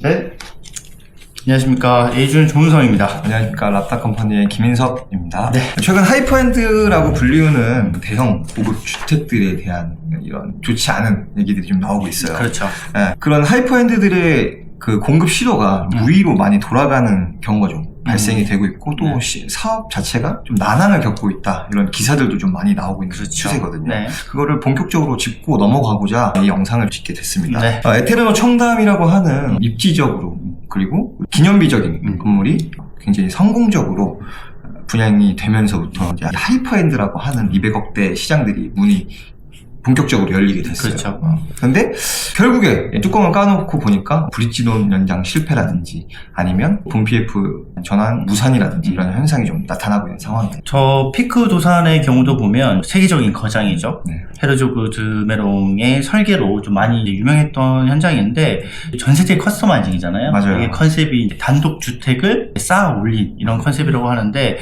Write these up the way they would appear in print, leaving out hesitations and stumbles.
네. 안녕하십니까. 에이준 조문성입니다. 안녕하십니까. 랍다컴퍼니의 김인석입니다. 네. 최근 하이퍼엔드라고 불리우는 대형 고급 주택들에 대한 이런 좋지 않은 얘기들이 좀 나오고 있어요. 그렇죠. 네, 그런 하이퍼엔드들의 그 공급 시도가 무위로 많이 돌아가는 경우가 좀 발생이 되고 있고 또 사업 자체가 좀 난항을 겪고 있다, 이런 기사들도 좀 많이 나오고 있는 추세거든요. 네. 그거를 본격적으로 짚고 넘어가고자 이 영상을 찍게 됐습니다. 네. 에테르노 청담이라고 하는 입지적으로 그리고 기념비적인 건물이 굉장히 성공적으로 분양이 되면서부터 이제 하이퍼엔드라고 하는 200억대 시장들이 문이 본격적으로 열리게 됐어요. 그렇죠. 근데 결국에 뚜껑을 까놓고 보니까 브릿지론 연장 실패라든지 아니면 본 PF 전환 무산이라든지 이런 현상이 좀 나타나고 있는 상황이에요. 저 피크 도산의 경우도 보면 세계적인 거장이죠. 네. 헤르조그 드메롱의 설계로 좀 많이 유명했던 현장인데 전세대 커스터마이징이잖아요. 맞아요. 이게 컨셉이 단독 주택을 쌓아 올린 이런 컨셉이라고 하는데,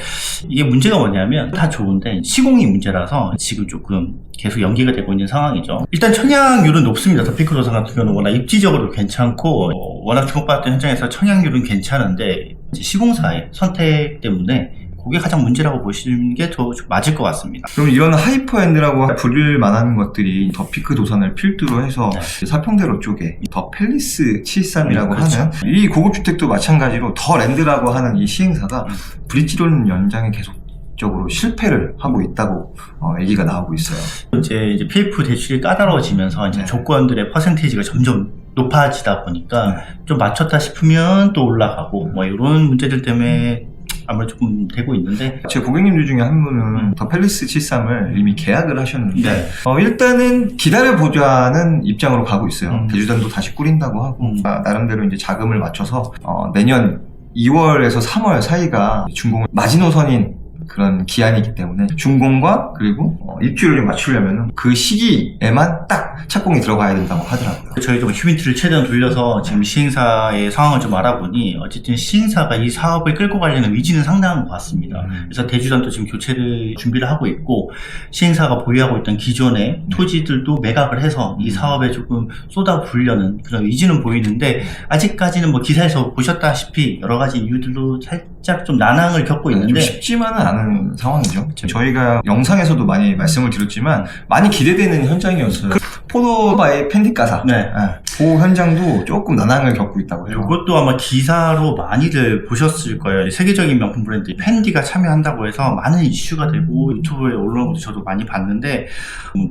이게 문제가 뭐냐면 다 좋은데 시공이 문제라서 지금 조금 계속 연기가 되고 있는 상황이죠. 일단 청약률은 높습니다. 더 피크 도산 같은 경우는 워낙 입지적으로 괜찮고 워낙 주목받았던 현장에서 청약률은 괜찮은데 시공사의 선택 때문에 그게 가장 문제라고 보시는 게 더 맞을 것 같습니다. 그럼 이런 하이퍼엔드라고 부를 만한 것들이 더 피크 도산을 필두로 해서 사평대로 쪽에 더 팰리스 73이라고 그렇죠. 하는 이 고급주택도 마찬가지로 더 랜드라고 하는 이 시행사가 브릿지론 연장에 계속적으로 실패를 하고 있다고 얘기가 나오고 있어요. 이제 PF 대출이 까다로워지면서 이제 조건들의 퍼센테이지가 점점 높아지다 보니까 좀 맞췄다 싶으면 또 올라가고 뭐 이런 문제들 때문에 아무래도 조금 되고 있는데, 제 고객님들 중에 한 분은 더 팰리스 73을 이미 계약을 하셨는데 일단은 기다려보자는 입장으로 가고 있어요. 대주단도 다시 꾸린다고 하고 나름대로 이제 자금을 맞춰서 내년 2월에서 3월 사이가 준공 마지노선인 그런 기한이기 때문에 준공과 그리고 입주를 맞추려면 그 시기에만 딱 착공이 들어가야 된다고 하더라고요. 저희도 휴민트를 최대한 돌려서 지금 시행사의 상황을 좀 알아보니 어쨌든 시행사가 이 사업을 끌고 가려는 의지는 상당한 것 같습니다. 그래서 대주단도 지금 교체를 준비를 하고 있고, 시행사가 보유하고 있던 기존의 토지들도 매각을 해서 이 사업에 조금 쏟아부으려는 그런 의지는 보이는데, 아직까지는 뭐 기사에서 보셨다시피 여러 가지 이유들로 살짝 좀 난항을 겪고 있는데 쉽지만은 않은 상황이죠. 저희가 영상에서도 많이 말씀을 드렸지만 많이 기대되는 현장이었어요. 포도바의 펜디가사. 그 현장도 조금 난항을 겪고 있다고 해요. 이것도 아마 기사로 많이들 보셨을 거예요. 세계적인 명품 브랜드 펜디가 참여한다고 해서 많은 이슈가 되고 유튜브에 올라온 것도 저도 많이 봤는데,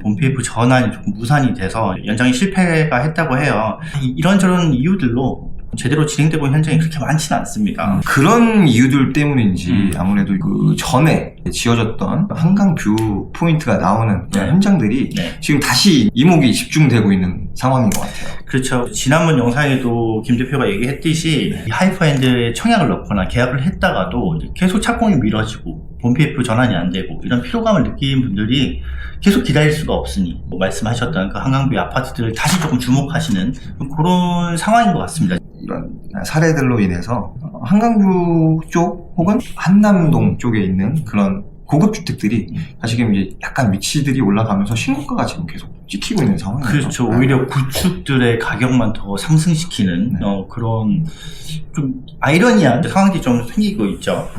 본 PF 전환이 조금 무산이 돼서 연장이 실패가 했다고 해요. 이런저런 이유들로 제대로 진행되고 있는 현장이 그렇게 많지는 않습니다. 그런 이유들 때문인지 아무래도 그 전에 지어졌던 한강뷰 포인트가 나오는 현장들이 지금 다시 이목이 집중되고 있는 상황인 것 같아요. 그렇죠. 지난번 영상에도 김 대표가 얘기했듯이 하이퍼엔드에 청약을 넣거나 계약을 했다가도 계속 착공이 미뤄지고 본 PF 전환이 안 되고 이런 피로감을 느끼는 분들이 계속 기다릴 수가 없으니 말씀하셨던 그 한강뷰 아파트들을 다시 조금 주목하시는 그런 상황인 것 같습니다. 이런 사례들로 인해서 한강뷰 쪽 혹은 한남동 쪽에 있는 그런 고급 주택들이 다시금 이제 약간 위치들이 올라가면서 신고가가 지금 계속 찍히고 있는 상황이에요. 그렇죠. 오히려 구축들의 가격만 더 상승시키는 그런 좀 아이러니한 상황이 좀 생기고 있죠.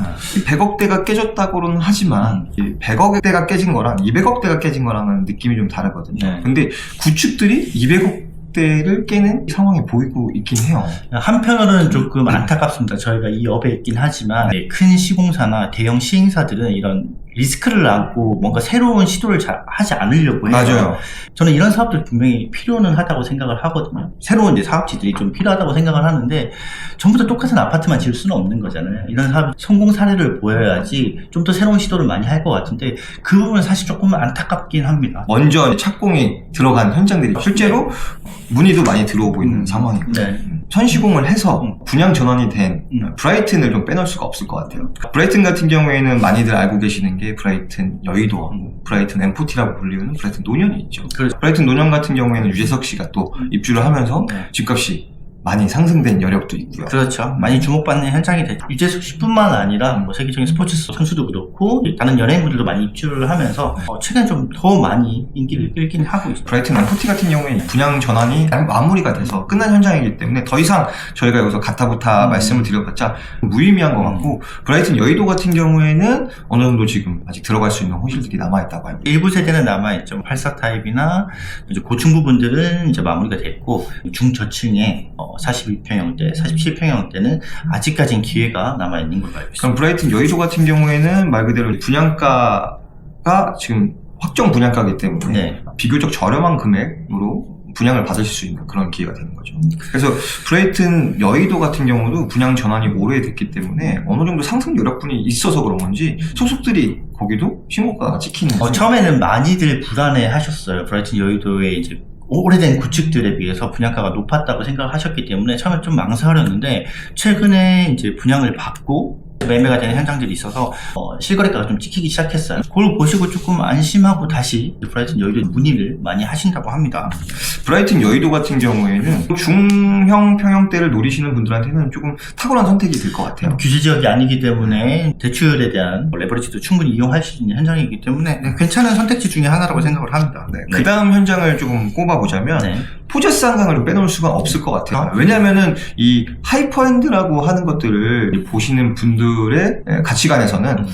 100억대가 깨졌다고는 하지만 100억대가 깨진 거랑 200억대가 깨진 거랑은 느낌이 좀 다르거든요. 근데 구축들이 200억대를 깨는 상황이 보이고 있긴 해요. 한편으로는 조금 안타깝습니다. 저희가 이 업에 있긴 하지만 큰 시공사나 대형 시행사들은 이런 리스크를 안고 뭔가 새로운 시도를 잘 하지 않으려고 해요. 맞아요. 저는 이런 사업들 분명히 필요는 하다고 생각을 하거든요. 새로운 이제 사업지들이 좀 필요하다고 생각을 하는데 전부 다 똑같은 아파트만 지을 수는 없는 거잖아요. 이런 사업 성공 사례를 보여야지 좀 더 새로운 시도를 많이 할 것 같은데 그 부분은 사실 조금 안타깝긴 합니다. 먼저 착공이 들어간 현장들이 실제로 문의도 많이 들어오고 있는 상황이고 선시공을 해서 분양 전환이 된 브라이튼을 좀 빼놓을 수가 없을 것 같아요. 브라이튼 같은 경우에는 많이들 알고 계시는 게 브라이튼 여의도, 브라이튼 엠포티라고 불리우는 브라이튼 노년이 있죠. 브라이튼 노년 같은 경우에는 유재석 씨가 또 입주를 하면서 집값이 많이 상승된 여력도 있고요. 그렇죠. 많이 주목받는 현장이 됐죠. 유재석 씨뿐만 아니라 뭐 세계적인 스포츠 선수도 그렇고 다른 연예인분들도 많이 입주를 하면서 최근에 좀 더 많이 인기를 끌긴 하고 있어요. 브라이튼 엠포티 같은 경우에 분양 전환이 마무리가 돼서 끝난 현장이기 때문에 더 이상 저희가 여기서 가타부타 말씀을 드려봤자 무의미한 것 같고, 브라이튼 여의도 같은 경우에는 어느 정도 지금 아직 들어갈 수 있는 호실들이 남아있다고 알고 일부 세대는 남아있죠. 84 타입이나 이제 고층 부분들은 이제 마무리가 됐고, 중저층의 42평형대, 47평형대는 아직까지는 기회가 남아있는 걸로 알고 있습니다. 그럼 브라이튼 여의도 같은 경우에는 말 그대로 분양가가 지금 확정 분양가이기 때문에 네. 비교적 저렴한 금액으로 분양을 받으실 수 있는 그런 기회가 되는 거죠. 그래서 브라이튼 여의도 같은 경우도 분양 전환이 오래됐기 때문에 어느 정도 상승 여력분이 있어서 그런 건지 소속들이 거기도 신고가가 찍히는 거죠. 처음에는 많이들 불안해 하셨어요. 브라이튼 여의도의 이제 오래된 구축들에 비해서 분양가가 높았다고 생각을 하셨기 때문에 처음에 좀 망설였는데, 최근에 이제 분양을 받고 매매가 되는 현장들이 있어서 실거래가가 좀 찍히기 시작했어요. 그걸 보시고 조금 안심하고 다시 브라이튼 여의도 문의를 많이 하신다고 합니다. 브라이튼 여의도 같은 경우에는 중형 평형대를 노리시는 분들한테는 조금 탁월한 선택이 될 것 같아요. 규제 지역이 아니기 때문에 대출에 대한 레버리지도 충분히 이용할 수 있는 현장이기 때문에 괜찮은 선택지 중에 하나라고 생각을 합니다. 네. 그 다음 현장을 조금 꼽아보자면 네. 포제스 한강을 빼놓을 수가 없을 것 같아요. 왜냐면은 이 하이퍼엔드라고 하는 것들을 보시는 분들의 가치관에서는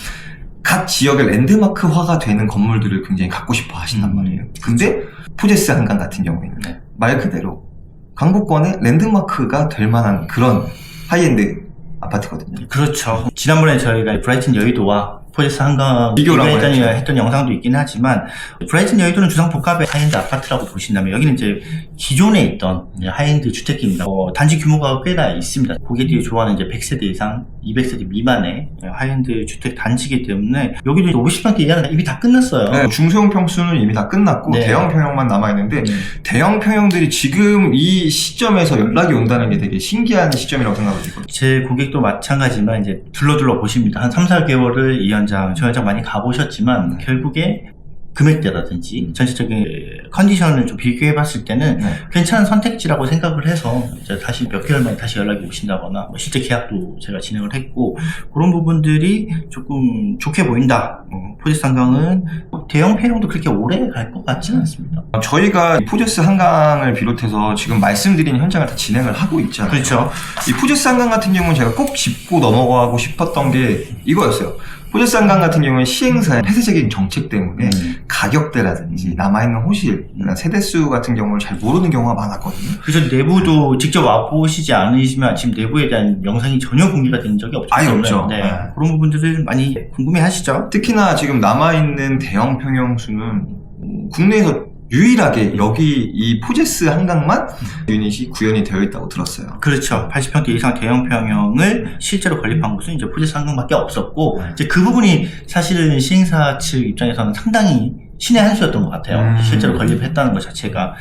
각 지역의 랜드마크화가 되는 건물들을 굉장히 갖고 싶어 하신단 말이에요. 근데 포제스 한강 같은 경우에는 말 그대로 강북권의 랜드마크가 될 만한 그런 하이엔드 아파트거든요. 그렇죠. 지난번에 저희가 브라이튼 여의도와 포제스 한강 비교를 했던 영상도 있긴 하지만, 브라이튼 여의도는 주상복합의 하이엔드 아파트라고 보신다면 여기는 이제 기존에 있던 하이엔드 주택입니다. 단지 규모가 꽤나 있습니다. 고객들이 좋아하는 이제 100세대 이상, 200세대 미만의 하이엔드 주택 단지이기 때문에 여기도 50평대 이하는 이미 다 끝났어요. 네, 중소형 평수는 이미 다 끝났고 네. 대형 평형만 남아있는데 대형 평형들이 지금 이 시점에서 연락이 온다는 게 되게 신기한 시점이라고 생각을 들거든요. 제 고객도 마찬가지지만 이제 둘러둘러 보십니다. 한 3, 4개월을 이 현장, 저 현장 많이 가보셨지만 결국에 금액대라든지 전체적인 컨디션을 좀 비교해 봤을 때는 괜찮은 선택지라고 생각을 해서 이제 다시 몇 개월 만에 다시 연락이 오신다거나 실제 계약도 제가 진행을 했고, 그런 부분들이 조금 좋게 보인다. 포제스 한강은 대형 폐용도 그렇게 오래 갈 것 같지는 않습니다. 저희가 이 포제스 한강을 비롯해서 지금 말씀드린 현장을 다 진행을 하고 있잖아요. 그렇죠. 이 포제스 한강 같은 경우는 제가 꼭 짚고 넘어가고 싶었던 게 이거였어요. 포제스 한강 같은 경우는 시행사의 폐쇄적인 정책 때문에 가격대라든지 남아있는 호실, 세대수 같은 경우를 잘 모르는 경우가 많았거든요. 그래서 내부도 직접 와보시지 않으시면 지금 내부에 대한 영상이 전혀 공개가 된 적이 없기 아예 때문에 없죠. 그런 부분들을 많이 궁금해 하시죠. 특히나 지금 남아있는 대형 평형수는 국내에서 유일하게 여기 이 포제스 한강만 유닛이 구현이 되어 있다고 들었어요. 그렇죠. 80평대 이상 대형 평형을 실제로 건립한 곳은 이제 포제스 한강밖에 없었고, 이제 그 부분이 사실은 시행사 측 입장에서는 상당히 신의 한 수였던 것 같아요. 실제로 건립했다는 것 자체가.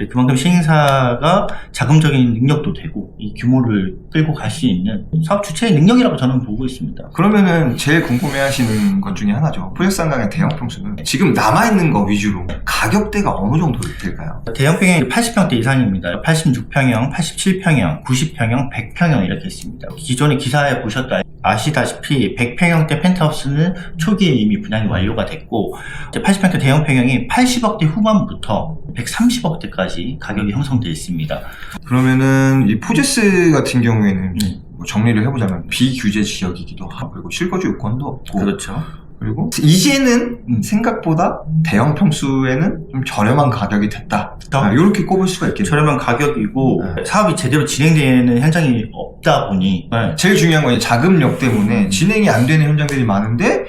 그만큼 시행사가 자금적인 능력도 되고 이 규모를 끌고 갈 수 있는 사업 주체의 능력이라고 저는 보고 있습니다. 그러면은 제일 궁금해하시는 것 중에 하나죠. 포제스 한강의 대형 평수는 지금 남아있는 거 위주로 가격대가 어느 정도 될까요? 대형 평형이 80평대 이상입니다. 86평형, 87평형, 90평형, 100평형 이렇게 있습니다. 기존의 기사에 보셨다 아시다시피 100평형대 펜트하우스는 초기에 이미 분양이 완료가 됐고, 이제 80평대 대형 평형이 80억대 후반부터 130억대까지 가격이 형성되어 있습니다. 그러면은 이 포제스 같은 경우에는 뭐 정리를 해보자면 비규제 지역이기도 하고, 그리고 실거주 요건도 없고, 그렇죠. 그리고 이제는 생각보다 대형 평수에는 좀 저렴한 가격이 됐다. 이렇게 꼽을 수가 있겠네요. 저렴한 가격이고 사업이 제대로 진행되는 현장이 없다 보니 제일 중요한 건 자금력 때문에 진행이 안 되는 현장들이 많은데,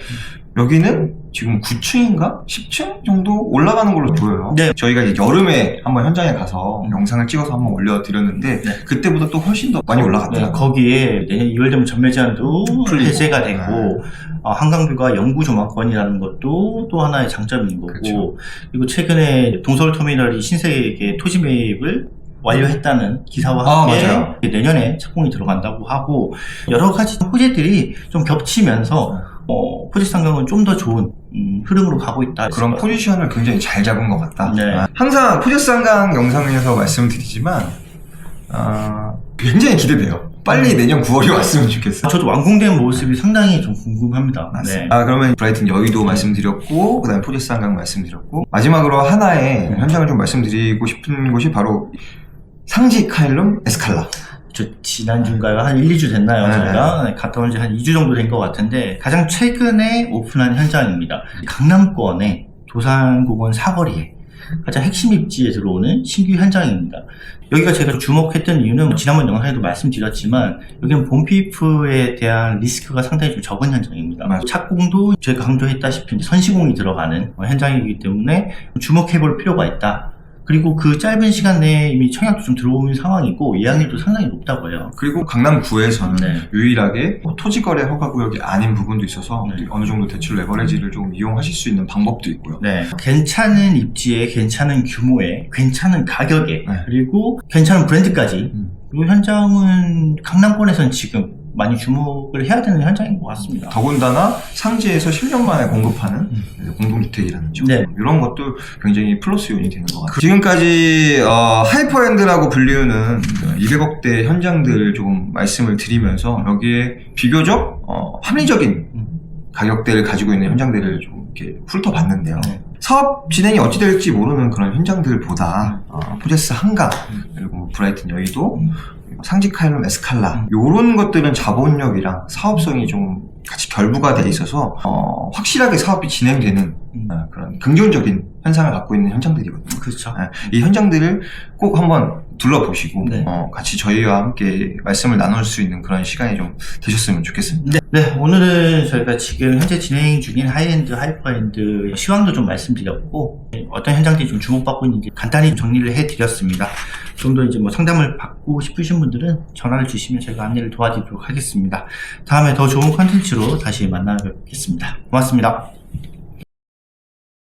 여기는 지금 9층인가? 10층 정도 올라가는 걸로 보여요. 네. 저희가 이제 여름에 한번 현장에 가서 영상을 찍어서 한번 올려드렸는데 그때보다 또 훨씬 더 많이 올라갔더라고요. 거기에 내년 2월 되면 전매 제한도 해제가 되고 한강뷰가 영구 조망권이라는 것도 또 하나의 장점인 거고, 그렇죠. 그리고 최근에 동서울터미널이 신세계 토지 매입을 완료했다는 기사와 함께 맞아요. 내년에 착공이 들어간다고 하고, 여러 가지 호재들이 좀 겹치면서 포제스 한강은 좀 더 좋은 흐름으로 가고 있다. 그런 포지션을 굉장히 잘 잡은 것 같다. 네. 항상 포제스 한강 영상에서 말씀드리지만 굉장히 기대돼요. 빨리 내년 9월이 왔으면 좋겠어요. 저도 완공된 모습이 상당히 좀 궁금합니다. 네. 그러면 브라이튼 여의도 말씀드렸고, 그 다음에 포제스 한강 말씀드렸고, 마지막으로 하나의 현장을 좀 말씀드리고 싶은 곳이 바로 상지 카일룸 에스칼라. 저 지난주인가요? 한 1, 2주 됐나요? 저희가 갔다 온 지 한 2주 정도 된 것 같은데 가장 최근에 오픈한 현장입니다. 강남권의 도산공원 사거리에 가장 핵심 입지에 들어오는 신규 현장입니다. 여기가 제가 주목했던 이유는 지난번 영상에도 말씀드렸지만 여기는 봄피프에 대한 리스크가 상당히 좀 적은 현장입니다. 맞아요. 착공도 제가 강조했다시피 선시공이 들어가는 현장이기 때문에 주목해볼 필요가 있다. 그리고 그 짧은 시간 내에 이미 청약도 좀 들어오는 상황이고 예약률도 상당히 높다고 해요. 그리고 강남구에서는 네. 유일하게 토지거래 허가구역이 아닌 부분도 있어서 네. 어느 정도 대출 레버리지를 좀 이용하실 수 있는 방법도 있고요. 네. 괜찮은 입지에, 괜찮은 규모에, 괜찮은 가격에, 네. 그리고 괜찮은 브랜드까지. 이 현장은 강남권에서는 지금 많이 주목을 해야 되는 현장인 것 같습니다. 더군다나 상지에서 10년 만에 공급하는 공동주택이라는 점, 네. 이런 것도 굉장히 플러스 요인이 되는 것 같아요. 지금까지 하이퍼엔드라고 불리우는 200억대 현장들을 좀 말씀을 드리면서 여기에 비교적 합리적인 가격대를 가지고 있는 현장들을 좀 이렇게 훑어봤는데요. 네. 사업 진행이 어찌 될지 모르는 그런 현장들보다 포제스 한강, 그리고 브라이튼 여의도, 상지 카일룸 에스칼라, 요런 것들은 자본력이랑 사업성이 좀 같이 결부가 돼 있어서 확실하게 사업이 진행되는 그런 긍정적인 현상을 갖고 있는 현장들이거든요. 그렇죠. 이 현장들을 꼭 한번 둘러보시고 네. 같이 저희와 함께 말씀을 나눌 수 있는 그런 시간이 좀 되셨으면 좋겠습니다. 네, 오늘은 저희가 지금 현재 진행 중인 하이엔드, 하이퍼엔드 시황도 좀 말씀드렸고 어떤 현장들이 좀 주목받고 있는지 간단히 정리를 해드렸습니다. 좀 더 이제 뭐 상담을 받고 싶으신 분들은 전화를 주시면 저희가 안내를 도와드리도록 하겠습니다. 다음에 더 좋은 컨텐츠로 다시 만나 뵙겠습니다. 고맙습니다.